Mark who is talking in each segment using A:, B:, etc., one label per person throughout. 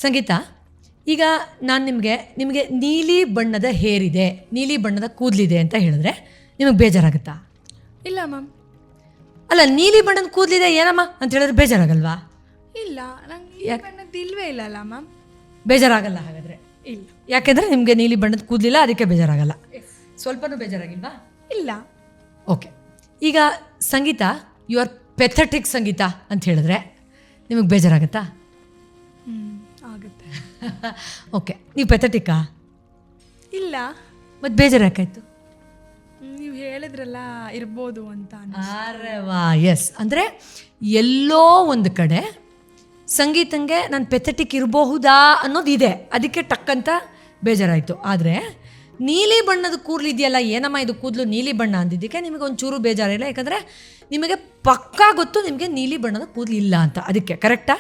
A: ಸಂಗೀತ, ಈಗ ನಾನು ನಿಮಗೆ ನೀಲಿ ಬಣ್ಣದ ಹೇರಿದೆ, ನೀಲಿ ಬಣ್ಣದ ಕೂದಲಿದೆ ಅಂತ ಹೇಳಿದ್ರೆ ನಿಮಗೆ ಬೇಜಾರಾಗುತ್ತಾ?
B: ಇಲ್ಲ ಮ್ಯಾಮ್.
A: ಅಲ್ಲ, ನೀಲಿ ಬಣ್ಣದ ಕೂದಲಿದೆ ಏನಮ್ಮ ಅಂತ ಹೇಳಿದ್ರೆ ಬೇಜಾರಾಗಲ್ವಾ?
B: ಇಲ್ಲ, ನಂಗೆ ಈ ಬಣ್ಣದ್ದು ಇಲ್ವೇ ಇಲ್ಲಲ್ಲ ಮ್ಯಾಮ್.
A: ಬೇಜಾರಾಗಲ್ಲ ಹಾಗಾದರೆ?
B: ಇಲ್ಲ.
A: ಯಾಕೆಂದರೆ ನಿಮಗೆ ನೀಲಿ ಬಣ್ಣದ ಕೂದಲಿಲ್ಲ, ಅದಕ್ಕೆ ಬೇಜಾರಾಗಲ್ಲ. ಸ್ವಲ್ಪನೂ ಬೇಜಾರಾಗಿಲ್ವಾ?
B: ಇಲ್ಲ.
A: ಓಕೆ. ಈಗ ಸಂಗೀತ, ಯು ಆರ್ ಪೆಥಟಿಕ್ ಸಂಗೀತ ಅಂತ ಹೇಳಿದ್ರೆ ನಿಮಗೆ ಬೇಜಾರಾಗುತ್ತಾ?
B: ಆಗುತ್ತೆ.
A: ಓಕೆ, ನೀವು ಪೆಥಟಿಕ್ಕಾ?
B: ಇಲ್ಲ.
A: ಮತ್ತು ಬೇಜಾರು ಯಾಕಾಯ್ತು?
B: ನೀವು ಹೇಳಿದ್ರಲ್ಲ ಇರ್ಬೋದು ಅಂತ.
A: ಅರೆ ವಾ, ಎಸ್. ಅಂದರೆ ಎಲ್ಲೋ ಒಂದು ಕಡೆ ಸಂಗೀತಂಗೆ ನಾನು ಪೆಥಟಿಕ್ ಇರಬಹುದಾ ಅನ್ನೋದಿದೆ, ಅದಕ್ಕೆ ಟಕ್ಕಂತ ಬೇಜಾರಾಯಿತು. ಆದರೆ ನೀಲಿ ಬಣ್ಣದ ಕೂದಲಿದೆಯಲ್ಲ, ಏನಮ್ಮ ಇದು ಕೂದಲು ನೀಲಿ ಬಣ್ಣ ಅಂದಿದ್ದಕ್ಕೆ ನಿಮಗೆ ಒಂಚೂರು ಬೇಜಾರಿಲ್ಲ, ಯಾಕಂದರೆ ನಿಮಗೆ ಪಕ್ಕಾ ಗೊತ್ತು ನಿಮಗೆ ನೀಲಿ ಬಣ್ಣದ ಕೂದಲು ಇಲ್ಲ ಅಂತ. ಅದಕ್ಕೆ ಕರೆಕ್ಟಾ?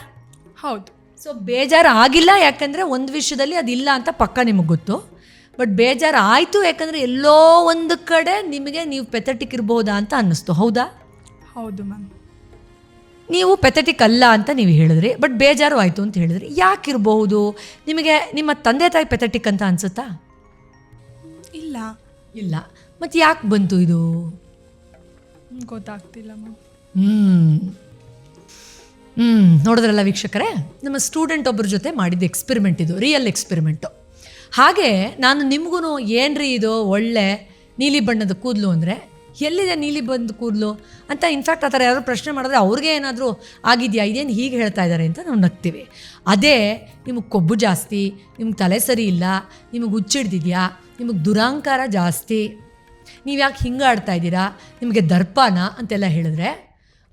B: ಹೌದು.
A: ಸೊ ಬೇಜಾರು ಆಗಿಲ್ಲ, ಯಾಕಂದರೆ ಒಂದು ವಿಷಯದಲ್ಲಿ ಅದಿಲ್ಲ ಅಂತ ಪಕ್ಕ ನಿಮಗೆ ಗೊತ್ತು. ಬಟ್ ಬೇಜಾರು ಆಯಿತು ಯಾಕಂದರೆ ಎಲ್ಲೋ ಒಂದು ಕಡೆ ನಿಮಗೆ ನೀವು ಪೆಥಟಿಕ್ ಇರ್ಬೋದಾ ಅಂತ ಅನ್ನಿಸ್ತು. ಹೌದಾ?
B: ಹೌದು ಮ್ಯಾಮ್.
A: ನೀವು ಪೆಥಟಿಕ್ ಅಲ್ಲ ಅಂತ ನೀವು ಹೇಳಿದ್ರಿ, ಬಟ್ ಬೇಜಾರು ಆಯಿತು ಅಂತ ಹೇಳಿದ್ರಿ. ಯಾಕಿರಬಹುದು? ನಿಮಗೆ ನಿಮ್ಮ ತಂದೆ ತಾಯಿ ಪೆಥಟಿಕ್ ಅಂತ ಅನಿಸುತ್ತಾ?
B: ಇಲ್ಲ.
A: ಇಲ್ಲ. ಮತ್ತು ಯಾಕೆ ಬಂತು ಇದು?
B: ಗೊತ್ತಾಗ್ತಿಲ್ಲ ಮ್ಯಾಮ್.
A: ನೋಡಿದ್ರಲ್ಲ ವೀಕ್ಷಕರೇ, ನಮ್ಮ ಸ್ಟೂಡೆಂಟ್ ಒಬ್ಬರ ಜೊತೆ ಮಾಡಿದ್ದು ಎಕ್ಸ್ಪೆರಿಮೆಂಟ್, ಇದು ರಿಯಲ್ ಎಕ್ಸ್ಪೆರಿಮೆಂಟು. ಹಾಗೆ ನಾನು ನಿಮಗೂ ಏನ್ರಿ ಇದು ಒಳ್ಳೆ ನೀಲಿ ಬಣ್ಣದ ಕೂದಲು ಅಂದರೆ ಎಲ್ಲಿದೆ ನೀಲಿ ಬಣ್ಣದ ಕೂದಲು ಅಂತ ಇನ್ಫ್ಯಾಕ್ಟ್ ಆ ಥರ ಯಾರು ಪ್ರಶ್ನೆ ಮಾಡಿದ್ರೆ ಅವ್ರಿಗೆ ಏನಾದರೂ ಆಗಿದೆಯಾ, ಇದೇನು ಹೀಗೆ ಹೇಳ್ತಾ ಇದ್ದಾರೆ ಅಂತ ನಾವು ನಗ್ತೀವಿ. ಅದೇ ನಿಮಗೆ ಕೊಬ್ಬು ಜಾಸ್ತಿ, ನಿಮ್ಗೆ ತಲೆ ಸರಿ ಇಲ್ಲ, ನಿಮಗೆ ಹುಚ್ಚಿಡ್ದಿದೆಯಾ, ನಿಮಗೆ ದುರಾಂಕಾರ ಜಾಸ್ತಿ, ನೀವು ಯಾಕೆ ಹಿಂಗೆ ಆಡ್ತಾ ಇದ್ದೀರಾ, ನಿಮಗೆ ದರ್ಪನ ಅಂತೆಲ್ಲ ಹೇಳಿದ್ರೆ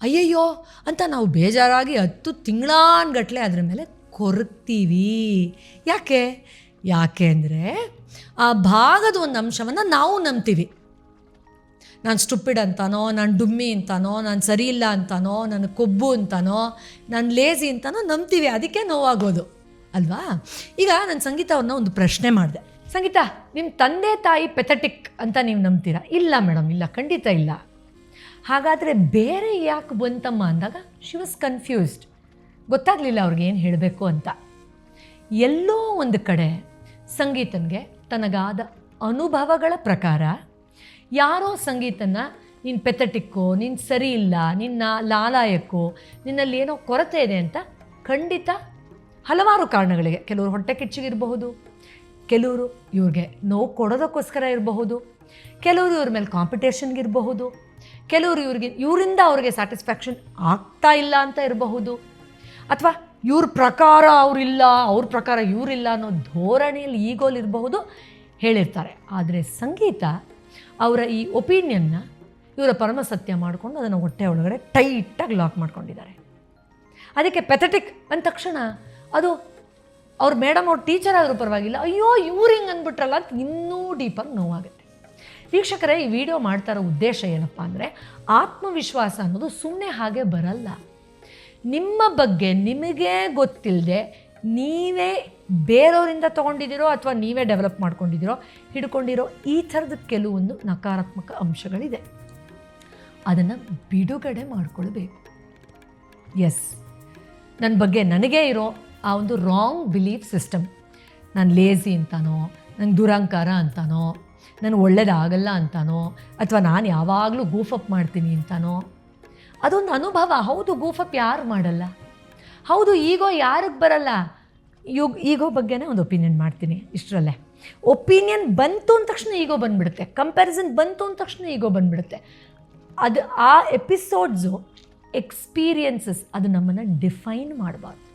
A: ಅಯ್ಯಯ್ಯೋ ಅಂತ ನಾವು ಬೇಜಾರಾಗಿ 10 ತಿಂಗಳಾನ್ಗಟ್ಲೆ ಅದ್ರ ಮೇಲೆ ಕೊರಗ್ತೀವಿ. ಯಾಕೆ ಅಂದರೆ ಆ ಭಾಗದ ಒಂದು ಅಂಶವನ್ನು ನಾವು ನಂಬ್ತೀವಿ. ನಾನು ಸ್ಟುಪಿಡ್ ಅಂತಾನೋ, ನಾನು ಡುಮ್ಮಿ ಅಂತಾನೋ, ನಾನು ಸರಿ ಇಲ್ಲ ಅಂತಾನೋ, ನಾನು ಕೊಬ್ಬು ಅಂತಾನೋ, ನಾನು ಲೇಜಿ ಅಂತಾನೋ ನಂಬ್ತೀವಿ, ಅದಕ್ಕೆ ನೋವಾಗೋದು ಅಲ್ವಾ? ಈಗ ನಾನು ಸಂಗೀತ ಅವ್ರನ್ನ ಒಂದು ಪ್ರಶ್ನೆ ಮಾಡಿದೆ, ಸಂಗೀತ ನಿಮ್ಮ ತಂದೆ ತಾಯಿ ಪೆಥಟಿಕ್ ಅಂತ ನೀವು ನಂಬ್ತೀರಾ? ಇಲ್ಲ ಮೇಡಮ್, ಇಲ್ಲ, ಖಂಡಿತ ಇಲ್ಲ. ಹಾಗಾದರೆ ಬೇರೆ ಯಾಕೆ ಬಂತಮ್ಮ ಅಂದಾಗ ಶಿ ವಾಸ್ ಕನ್ಫ್ಯೂಸ್ಡ್. ಗೊತ್ತಾಗಲಿಲ್ಲ ಅವ್ರಿಗೆ ಏನು ಹೇಳಬೇಕು ಅಂತ. ಎಲ್ಲೋ ಒಂದು ಕಡೆ ಸಂಗೀತನಿಗೆ ತನಗಾದ ಅನುಭವಗಳ ಪ್ರಕಾರ ಯಾರೋ ಸಂಗೀತನ ನೀನು ಪೆಥಟಿಕ್ಕೋ, ನೀನು ಸರಿ ಇಲ್ಲ, ನಿನ್ನ ಲಾಲಾಯಕ್ಕೋ, ನಿನ್ನಲ್ಲಿ ಏನೋ ಕೊರತೆ ಇದೆ ಅಂತ ಖಂಡಿತ ಹಲವಾರು ಕಾರಣಗಳಿಗೆ, ಕೆಲವರು ಹೊಟ್ಟೆ ಕಿಚ್ಚಿಗಿರಬಹುದು, ಕೆಲವರು ಇವ್ರಿಗೆ ನೋವು ಕೊಡೋದಕ್ಕೋಸ್ಕರ ಇರಬಹುದು, ಕೆಲವರು ಇವ್ರ ಮೇಲೆ ಕಾಂಪಿಟೇಷನ್ಗಿರಬಹುದು, ಕೆಲವರು ಇವರಿಂದ ಅವ್ರಿಗೆ ಸ್ಯಾಟಿಸ್ಫ್ಯಾಕ್ಷನ್ ಆಗ್ತಾ ಇಲ್ಲ ಅಂತ ಇರಬಹುದು, ಅಥವಾ ಇವ್ರ ಪ್ರಕಾರ ಅವರಿಲ್ಲ, ಅವ್ರ ಪ್ರಕಾರ ಇವರಿಲ್ಲ ಅನ್ನೋ ಧೋರಣೆಯಲ್ಲಿ ಈಗೋಲಿರಬಹುದು, ಹೇಳಿರ್ತಾರೆ. ಆದರೆ ಸಂಗೀತ ಅವರ ಈ ಒಪಿನಿಯನ್ನ ಇವರ ಪರಮಸತ್ಯ ಮಾಡಿಕೊಂಡು ಅದನ್ನು ಹೊಟ್ಟೆ ಒಳಗಡೆ ಟೈಟಾಗಿ ಲಾಕ್ ಮಾಡ್ಕೊಂಡಿದ್ದಾರೆ. ಅದಕ್ಕೆ ಪೆಥಟಿಕ್ ಅಂದ ತಕ್ಷಣ ಅದು ಅವ್ರ ಮೇಡಮ್ ಅವ್ರ ಟೀಚರ್ ಆದರೂ ಪರವಾಗಿಲ್ಲ, ಅಯ್ಯೋ ಇವ್ರು ಹಿಂಗೆ ಅಂದ್ಬಿಟ್ರಲ್ಲ ಅಂತ ಇನ್ನೂ ಡೀಪಾಗಿ ನೋವಾಗುತ್ತೆ. ವೀಕ್ಷಕರೇ, ಈ ವಿಡಿಯೋ ಮಾಡ್ತಾ ಇರೋ ಉದ್ದೇಶ ಏನಪ್ಪ ಅಂದರೆ, ಆತ್ಮವಿಶ್ವಾಸ ಅನ್ನೋದು ಸುಮ್ಮನೆ ಹಾಗೆ ಬರಲ್ಲ. ನಿಮ್ಮ ಬಗ್ಗೆ ನಿಮಗೇ ಗೊತ್ತಿಲ್ಲದೆ ನೀವೇ ಬೇರೆಯವರಿಂದ ತೊಗೊಂಡಿದ್ದೀರೋ ಅಥವಾ ನೀವೇ ಡೆವಲಪ್ ಮಾಡ್ಕೊಂಡಿದ್ದೀರೋ, ಹಿಡ್ಕೊಂಡಿರೋ ಈ ಥರದ ಕೆಲವೊಂದು ನಕಾರಾತ್ಮಕ ಅಂಶಗಳಿದೆ. ಅದನ್ನು ಬಿಡುಗಡೆ ಮಾಡಿಕೊಳ್ಬೇಕು. ಎಸ್, ನನ್ನ ಬಗ್ಗೆ ನನಗೇ ಇರೋ ಆ ಒಂದು ರಾಂಗ್ ಬಿಲೀಫ್ ಸಿಸ್ಟಮ್, ನಾನು ಲೇಝಿ ಅಂತಾನೋ, ನಂಗೆ ದುರಂಕಾರ ಅಂತಾನೋ, ನಾನು ಒಳ್ಳೇದಾಗಲ್ಲ ಅಂತಾನೋ, ಅಥವಾ ನಾನು ಯಾವಾಗಲೂ ಗೂಫಪ್ ಮಾಡ್ತೀನಿ ಅಂತಾನೋ, ಅದೊಂದು ಅನುಭವ. ಹೌದು, ಗೂಫಪ್ ಯಾರು ಮಾಡಲ್ಲ? ಹೌದು, ಈಗೋ ಯಾರಿಗೆ ಬರಲ್ಲ? ಈಗೋ ಬಗ್ಗೆನೇ ಒಂದು ಒಪಿನಿಯನ್ ಮಾಡ್ತೀನಿ ಇಷ್ಟರಲ್ಲೇ. ಒಪಿನಿಯನ್ ಬಂತು ಅಂದ ತಕ್ಷಣ ಈಗೋ ಬಂದುಬಿಡುತ್ತೆ, ಕಂಪ್ಯಾರಿಸನ್ ಬಂತು ಅಂದ ತಕ್ಷಣ ಈಗೋ ಬಂದುಬಿಡುತ್ತೆ. ಅದು ಆ ಎಪಿಸೋಡ್ಸು, ಎಕ್ಸ್ಪೀರಿಯನ್ಸಸ್, ಅದು ನಮ್ಮನ್ನು ಡಿಫೈನ್ ಮಾಡಬಾರ್ದು.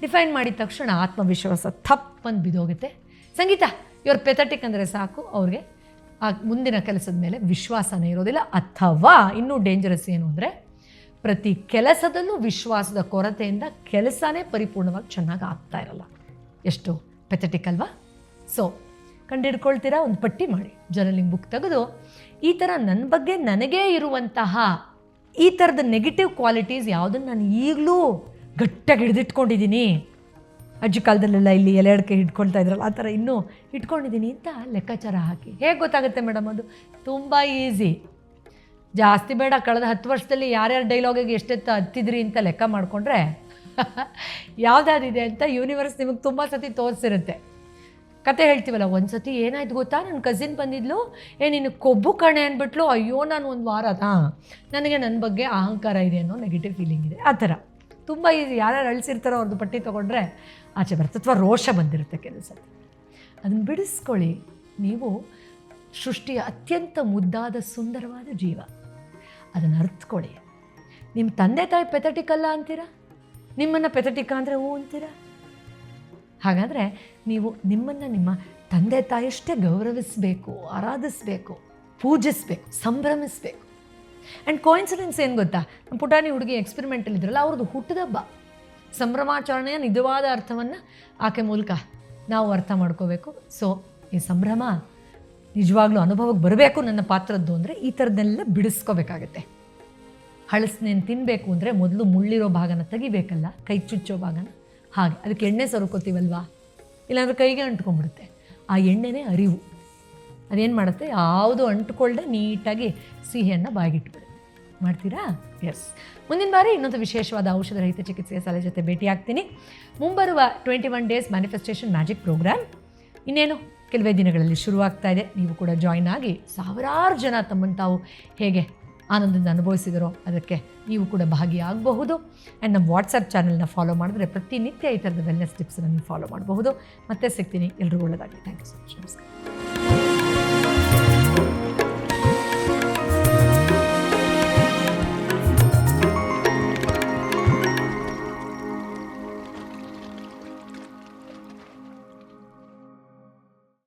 A: ಡಿಫೈನ್ ಮಾಡಿದ ತಕ್ಷಣ ಆತ್ಮವಿಶ್ವಾಸ ಥಪ್ಪಂದು ಬಿದ್ದೋಗುತ್ತೆ. ಸಂಗೀತ ಇವ್ರ ಪೆಥಟಿಕ್ ಅಂದರೆ ಸಾಕು, ಅವ್ರಿಗೆ ಆ ಮುಂದಿನ ಕೆಲಸದ ಮೇಲೆ ವಿಶ್ವಾಸನೇ ಇರೋದಿಲ್ಲ. ಅಥವಾ ಇನ್ನೂ ಡೇಂಜರಸ್ ಏನು ಅಂದರೆ, ಪ್ರತಿ ಕೆಲಸದಲ್ಲೂ ವಿಶ್ವಾಸದ ಕೊರತೆಯಿಂದ ಕೆಲಸನೇ ಪರಿಪೂರ್ಣವಾಗಿ ಚೆನ್ನಾಗಿ ಆಗ್ತಾ ಇರಲ್ಲ. ಎಷ್ಟು ಪೆಥಟಿಕ್ ಅಲ್ವಾ? ಸೊ ಕಂಡುಹಿಡ್ಕೊಳ್ತೀರಾ? ಒಂದು ಪಟ್ಟಿ ಮಾಡಿ, ಜರ್ನಲಿಂಗ್ ಬುಕ್ ತೆಗೆದು ಈ ಥರ ನನ್ನ ಬಗ್ಗೆ ನನಗೇ ಇರುವಂತಹ ಈ ಥರದ ನೆಗೆಟಿವ್ ಕ್ವಾಲಿಟೀಸ್ ಯಾವುದನ್ನು ನಾನು ಈಗಲೂ ಗಟ್ಟಿಯಾಗಿ ಹಿಡಿದಿಟ್ಕೊಂಡಿದ್ದೀನಿ, ಅಜ್ಜಿ ಕಾಲದಲ್ಲೆಲ್ಲ ಇಲ್ಲಿ ಎಲೆ ಅಡಿಕೆ ಹಿಡ್ಕೊಳ್ತಾ ಇದ್ರಲ್ಲ ಆ ಥರ ಇನ್ನೂ ಇಟ್ಕೊಂಡಿದ್ದೀನಿ ಅಂತ ಲೆಕ್ಕಾಚಾರ ಹಾಕಿ. ಹೇಗೆ ಗೊತ್ತಾಗುತ್ತೆ ಮೇಡಮ್? ಅದು ತುಂಬ ಈಸಿ. ಜಾಸ್ತಿ ಬೇಡ, ಕಳೆದ 10 ವರ್ಷದಲ್ಲಿ ಯಾರ್ಯಾರು ಡೈಲಾಗಿಗೆ ಎಷ್ಟೆತ್ತ ಹತ್ತಿದ್ರಿ ಅಂತ ಲೆಕ್ಕ ಮಾಡಿಕೊಂಡ್ರೆ ಯಾವುದಾದಿದೆ ಅಂತ ಯೂನಿವರ್ಸ್ ನಿಮಗೆ ತುಂಬ ಸತಿ ತೋರಿಸಿರುತ್ತೆ. ಕತೆ ಹೇಳ್ತೀವಲ್ಲ, ಒಂದು ಸತಿ ಏನಾಯ್ತು ಗೊತ್ತಾ, ನನ್ನ ಕಸಿನ್ ಬಂದಿದ್ಲು, ನೀನು ಕೊಬ್ಬು ಕಣೆ ಅಂದ್ಬಿಟ್ಲು. ಅಯ್ಯೋ ನಾನು ಒಂದು ವಾರ ನನಗೆ ನನ್ನ ಬಗ್ಗೆ ಅಹಂಕಾರ ಇದೆ ಅನ್ನೋ ನೆಗೆಟಿವ್ ಫೀಲಿಂಗ್ ಇದೆ. ಆ ಥರ ತುಂಬ ಈಸಿ. ಯಾರ್ಯಾರು ಅಳಿಸಿರ್ತಾರೋ ಅವ್ರದ್ದು ಪಟ್ಟಿ ತೊಗೊಂಡ್ರೆ ಆಚೆ ಬರುತ್ತೆ, ಅಥವಾ ರೋಷ ಬಂದಿರುತ್ತೆ ಕೆಲವು ಸತಿ. ಅದನ್ನು ಬಿಡಿಸ್ಕೊಳ್ಳಿ. ನೀವು ಸೃಷ್ಟಿಯ ಅತ್ಯಂತ ಮುದ್ದಾದ ಸುಂದರವಾದ ಜೀವ, ಅದನ್ನು ಅರ್ಥಕೊಳ್ಳಿ. ನಿಮ್ಮ ತಂದೆ ತಾಯಿ ಪೆಥಟಿಕಲ್ಲ ಅಂತೀರಾ, ನಿಮ್ಮನ್ನು ಪೆಥಟಿಕ ಅಂದರೆ ಹ್ಞೂ ಅಂತೀರಾ. ಹಾಗಾದರೆ ನೀವು ನಿಮ್ಮನ್ನು ನಿಮ್ಮ ತಂದೆ ತಾಯಿಯಷ್ಟೇ ಗೌರವಿಸಬೇಕು, ಆರಾಧಿಸಬೇಕು, ಪೂಜಿಸಬೇಕು, ಸಂಭ್ರಮಿಸಬೇಕು. ಆ್ಯಂಡ್ ಕೋಇನ್ಸಿಡೆನ್ಸ್ ಏನು ಗೊತ್ತಾ, ನಮ್ಮ ಪುಟಾಣಿ ಹುಡುಗಿ ಎಕ್ಸ್ಪೆರಿಮೆಂಟಲ್ ಇದ್ರಲ್ಲ, ಅವ್ರದ್ದು ಹುಟ್ಟಿದಬ್ಬ. ಸಂಭ್ರಮಾಚರಣೆಯ ನಿಜವಾದ ಅರ್ಥವನ್ನು ಆಕೆ ಮೂಲಕ ನಾವು ಅರ್ಥ ಮಾಡ್ಕೋಬೇಕು. ಸೊ ಈ ಸಂಭ್ರಮ ನಿಜವಾಗ್ಲೂ ಅನುಭವಕ್ಕೆ ಬರಬೇಕು ನನ್ನ ಪಾತ್ರದ್ದು ಅಂದರೆ ಈ ಥರದ್ದನ್ನೆಲ್ಲ ಬಿಡಿಸ್ಕೋಬೇಕಾಗತ್ತೆ. ಹಳಸನೇನು ತಿನ್ನಬೇಕು ಅಂದರೆ ಮೊದಲು ಮುಳ್ಳಿರೋ ಭಾಗನ ತೆಗಿಬೇಕಲ್ಲ, ಕೈ ಚುಚ್ಚೋ ಭಾಗನ. ಹಾಗೆ ಅದಕ್ಕೆ ಎಣ್ಣೆ ಸೊರ್ಕೋತೀವಲ್ವಾ, ಇಲ್ಲಾಂದ್ರೆ ಕೈಗೆ ಅಂಟ್ಕೊಂಡ್ಬಿಡುತ್ತೆ. ಆ ಎಣ್ಣೆನೇ ಅರಿವು. ಅದೇನು ಮಾಡುತ್ತೆ, ಯಾವುದು ಅಂಟ್ಕೊಳ್ಳದೆ ನೀಟಾಗಿ ಸಿಹಿಯನ್ನು ಬಾಯಿಗಿಟ್ಬಿಡುತ್ತೆ. ಮಾಡ್ತೀರಾ? ಎಸ್. ಮುಂದಿನ ಬಾರಿ ಇನ್ನೊಂದು ವಿಶೇಷವಾದ ಔಷಧ ರಹಿತ ಚಿಕಿತ್ಸೆಯ ಸಲಹೆ ಜೊತೆ ಭೇಟಿಯಾಗ್ತೀನಿ. ಮುಂಬರುವ 21 ಡೇಸ್ ಮ್ಯಾನಿಫೆಸ್ಟೇಷನ್ ಮ್ಯಾಜಿಕ್ ಪ್ರೋಗ್ರಾಮ್ ಇನ್ನೇನು ಕೆಲವೇ ದಿನಗಳಲ್ಲಿ ಶುರುವಾಗ್ತಾ ಇದೆ. ನೀವು ಕೂಡ ಜಾಯ್ನ್ ಆಗಿ ಸಾವಿರಾರು ಜನ ತಮ್ಮನ್ನು ತಾವು ಹೇಗೆ ಆನಂದದಿಂದ ಅನುಭವಿಸಿದರೋ ಅದಕ್ಕೆ ನೀವು ಕೂಡ ಭಾಗಿಯಾಗಬಹುದು. ಆ್ಯಂಡ್ ನಮ್ಮ ವಾಟ್ಸಪ್ ಚಾನಲ್ನ ಫಾಲೋ ಮಾಡಿದ್ರೆ ಪ್ರತಿನಿತ್ಯ ಈ ಥರದ ವೆಲ್ನೆಸ್ ಟಿಪ್ಸನ್ನು ನೀವು ಫಾಲೋ ಮಾಡಬಹುದು. ಮತ್ತೆ ಸಿಗ್ತೀನಿ. ಎಲ್ರಿಗೂ ಒಳ್ಳೆಯದಾಗಲಿ. Thank you so much. ನಮಸ್ಕಾರ.